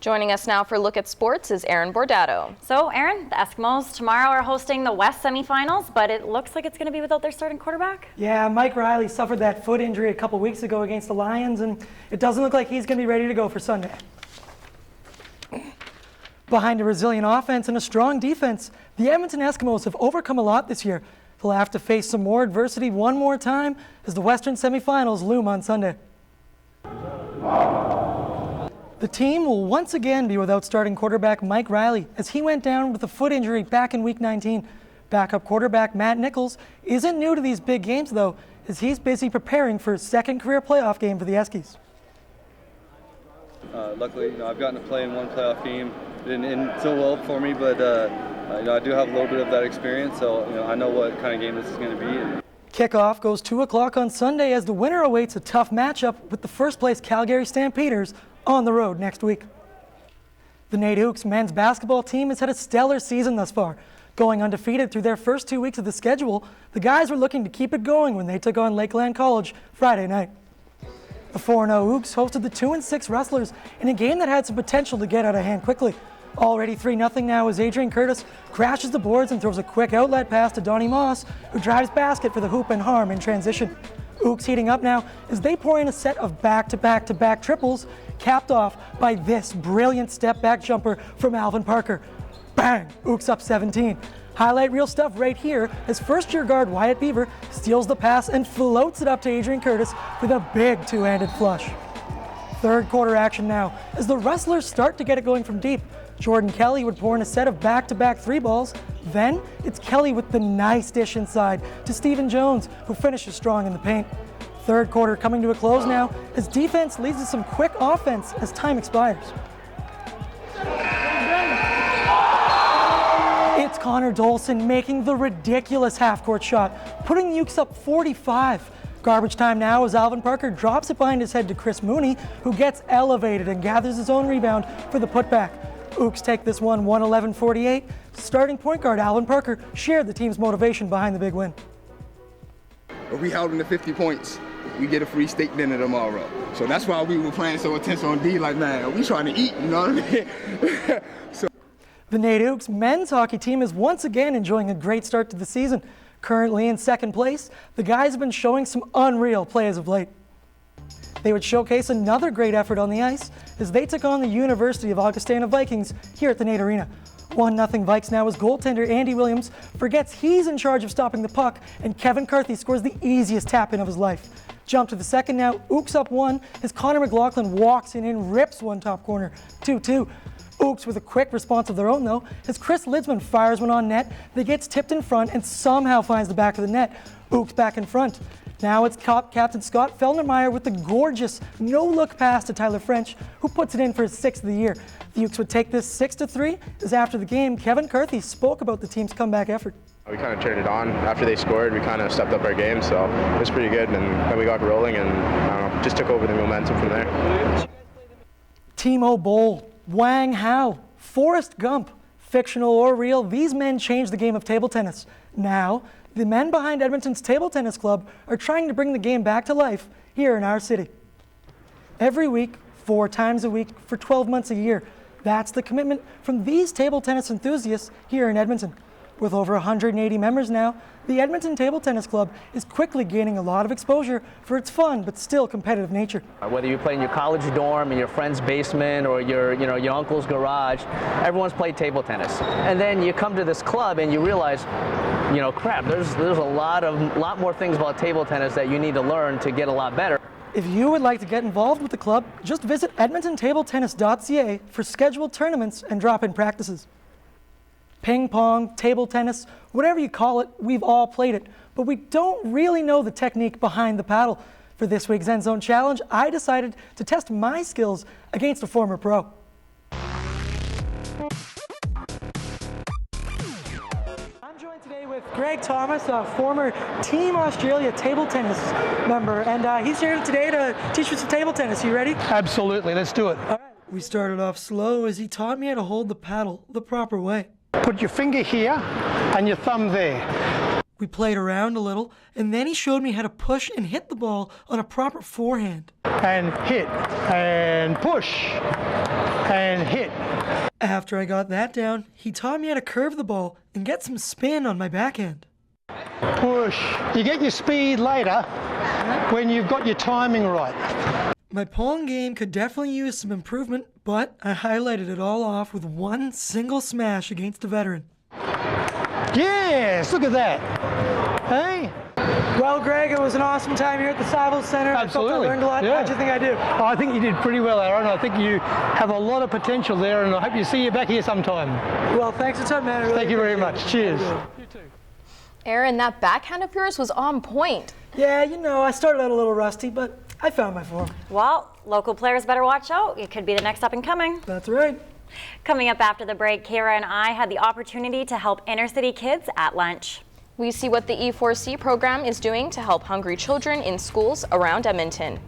Joining us now for a look at sports is Aaron Bordato. So, Aaron, the Eskimos tomorrow are hosting the West semifinals, but it looks like it's going to be without their starting quarterback. Yeah, Mike Riley suffered that foot injury a couple weeks ago against the Lions, and it doesn't look like he's going to be ready to go for Sunday. Behind a resilient offense and a strong defense, the Edmonton Eskimos have overcome a lot this year. They'll have to face some more adversity one more time as the Western semifinals loom on Sunday. The team will once again be without starting quarterback Mike Riley as he went down with a foot injury back in Week 19. Backup quarterback Matt Nichols isn't new to these big games, though, as he's busy preparing for his second career playoff game for the Eskies. Luckily, I've gotten to play in one playoff game. It didn't end so well for me, but I do have a little bit of that experience, so I know what kind of game this is going to be. Kickoff goes 2 o'clock on Sunday as the winner awaits a tough matchup with the first-place Calgary Stampeders on the road next week. The NAIT Ooks men's basketball team has had a stellar season thus far. Going undefeated through their first 2 weeks of the schedule, the guys were looking to keep it going when they took on Lakeland College Friday night. The 4-0 Ooks hosted the 2-6 Rustlers in a game that had some potential to get out of hand quickly. Already 3-0 now as Adrian Curtis crashes the boards and throws a quick outlet pass to Donnie Moss, who drives basket for the hoop and harm in transition. Ooks heating up now as they pour in a set of back-to-back-to-back triples, capped off by this brilliant step-back jumper from Alvin Parker. Bang! Ooks up 17. Highlight reel stuff right here as first-year guard Wyatt Beaver steals the pass and floats it up to Adrian Curtis with a big two-handed flush. Third quarter action now as the Rustlers start to get it going from deep. Jordan Kelly would pour in a set of back-to-back three balls. Then it's Kelly with the nice dish inside to Stephen Jones, who finishes strong in the paint. Third quarter coming to a close now as defense leads to some quick offense as time expires. It's Connor Dolson making the ridiculous half-court shot, putting the Ooks up 45. Garbage time now as Alvin Parker drops it behind his head to Chris Mooney, who gets elevated and gathers his own rebound for the putback. Ooks take this one 111-48. Starting point guard Alvin Parker shared the team's motivation behind the big win. If we held them to 50 points, we get a free steak dinner tomorrow. So that's why we were playing so intense on D, like, man, we trying to eat, you know what I mean? The NAIT Ooks men's hockey team is once again enjoying a great start to the season. Currently in second place, the guys have been showing some unreal play as of late. They would showcase another great effort on the ice as they took on the University of Augustana Vikings here at the NAIT Arena. 1-0 Vikes now as goaltender Andy Williams forgets he's in charge of stopping the puck, and Kevin Carthy scores the easiest tap-in of his life. Jump to the second now, Ooks up 1 as Connor McLaughlin walks in and rips one top corner, 2-2. Ooks with a quick response of their own though, as Chris Lidsman fires one on net that gets tipped in front and somehow finds the back of the net. Ooks back in front. Now it's Captain Scott Feldnermeyer with the gorgeous no-look pass to Tyler French, who puts it in for his 6th of the year. The Ooks would take this 6-3, as after the game, Kevin Carthy spoke about the team's comeback effort. We kind of turned it on. After they scored, we kind of stepped up our game, so it was pretty good. And then we got rolling and, I don't know, just took over the momentum from there. Timo Boll, Wang Hao, Forrest Gump, fictional or real, these men changed the game of table tennis. Now, the men behind Edmonton's Table Tennis Club are trying to bring the game back to life here in our city. Every week, 4 times a week, for 12 months a year. That's the commitment from these table tennis enthusiasts here in Edmonton. With over 180 members now, the Edmonton Table Tennis Club is quickly gaining a lot of exposure for its fun but still competitive nature. Whether you play in your college dorm, in your friend's basement, or your uncle's garage, everyone's played table tennis. And then you come to this club and you realize, crap, there's a lot more things about table tennis that you need to learn to get a lot better. If you would like to get involved with the club, just visit edmontontabletennis.ca for scheduled tournaments and drop-in practices. Ping pong, table tennis, whatever you call it, we've all played it, but we don't really know the technique behind the paddle. For this week's End Zone Challenge, I decided to test my skills against a former pro. I'm joined today with Greg Thomas, a former Team Australia table tennis member, and he's here today to teach us some table tennis. You ready? Absolutely, let's do it. All right. We started off slow as he taught me how to hold the paddle the proper way. Put your finger here and your thumb there. We played around a little, and then he showed me how to push and hit the ball on a proper forehand. And hit, and push, and hit. After I got that down, he taught me how to curve the ball and get some spin on my backhand. Push. You get your speed later when you've got your timing right. My pulling game could definitely use some improvement, but I highlighted it all off with one single smash against a veteran. Yes, look at that. Hey? Well, Greg, it was an awesome time here at the Sybil Center. Absolutely. I felt I learned a lot. Yeah. How'd you think I do? Oh, I think you did pretty well, Aaron. I think you have a lot of potential there, and I hope you see you back here sometime. Well, thanks a ton, man. I really Thank you very appreciate much. it. Cheers. You too. Aaron, that backhand of yours was on point. Yeah, you know, I started out a little rusty, but I found my form. Well, local players better watch out. It could be the next up and coming. That's right. Coming up after the break, Kara and I had the opportunity to help inner city kids at lunch. We see what the E4C program is doing to help hungry children in schools around Edmonton.